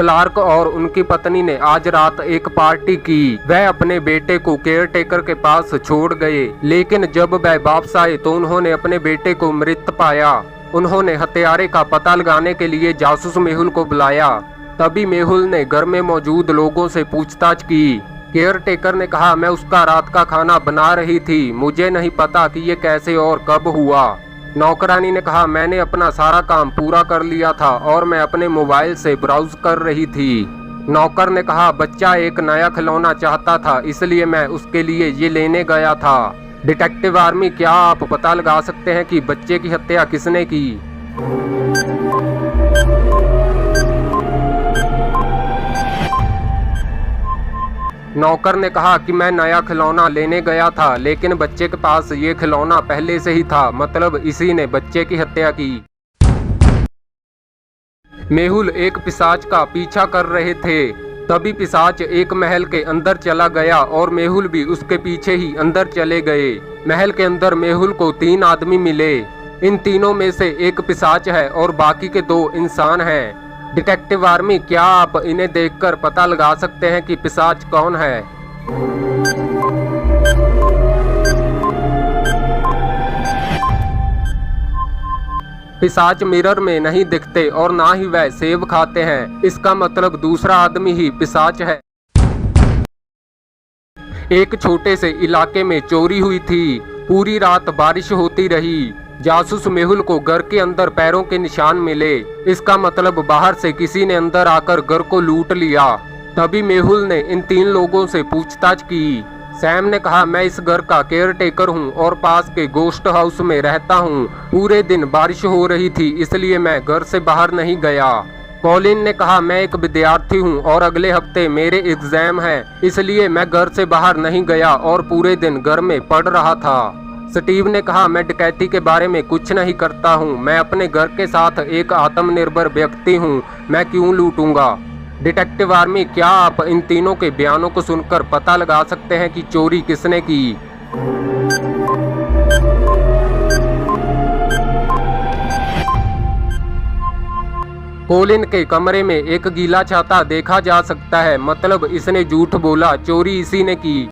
Clark और उनकी पत्नी ने आज रात एक पार्टी की। वह अपने बेटे को केयरटेकर के पास छोड़ गए, लेकिन जब वह वापस आए तो उन्होंने अपने बेटे को मृत पाया। उन्होंने हत्यारे का पता लगाने के लिए जासूस मेहुल को बुलाया। तभी मेहुल ने घर में मौजूद लोगों से पूछताछ की। केयरटेकर ने कहा, मैं उसका रात का खाना बना रही थी, मुझे नहीं पता कि ये कैसे और कब हुआ। नौकरानी ने कहा, मैंने अपना सारा काम पूरा कर लिया था और मैं अपने मोबाइल से ब्राउज कर रही थी। नौकर ने कहा, बच्चा एक नया खिलौना चाहता था, इसलिए मैं उसके लिए ये लेने गया था। डिटेक्टिव आर्मी, क्या आप पता लगा सकते हैं कि बच्चे की हत्या किसने की? नौकर ने कहा कि मैं नया खिलौना लेने गया था, लेकिन बच्चे के पास ये खिलौना पहले से ही था, मतलब इसी ने बच्चे की हत्या की। मेहुल एक पिशाच का पीछा कर रहे थे। तभी पिशाच एक महल के अंदर चला गया और मेहुल भी उसके पीछे ही अंदर चले गए। महल के अंदर मेहुल को 3 आदमी मिले। इन तीनों में से एक पिशाच है और बाकी के 2 इंसान हैं। डिटेक्टिव आर्मी, क्या आप इन्हें देखकर पता लगा सकते हैं कि पिशाच कौन है? पिशाच मिरर में नहीं दिखते और ना ही वह सेब खाते हैं, इसका मतलब दूसरा आदमी ही पिशाच है। एक छोटे से इलाके में चोरी हुई थी। पूरी रात बारिश होती रही। जासूस मेहुल को घर के अंदर पैरों के निशान मिले, इसका मतलब बाहर से किसी ने अंदर आकर घर को लूट लिया। तभी मेहुल ने इन 3 लोगों से पूछताछ की। सैम ने कहा, मैं इस घर का केयरटेकर हूं और पास के गोस्ट हाउस में रहता हूं। पूरे दिन बारिश हो रही थी, इसलिए मैं घर से बाहर नहीं गया। कॉलिन ने कहा, मैं एक विद्यार्थी हूं और अगले हफ्ते मेरे एग्जाम हैं, इसलिए मैं घर से बाहर नहीं गया और पूरे दिन घर में पढ़ रहा था। स्टीव ने कहा, मैं डकैती के बारे में कुछ नहीं करता हूं, मैं अपने घर के साथ एक आत्मनिर्भर व्यक्ति हूं, मैं क्यों लूटूंगा? डिटेक्टिव आर्मी, क्या आप इन तीनों के बयानों को सुनकर पता लगा सकते हैं कि चोरी किसने की? कॉलिन के कमरे में एक गीला छाता देखा जा सकता है, मतलब इसने झूठ बोला, चोरी इसी ने की।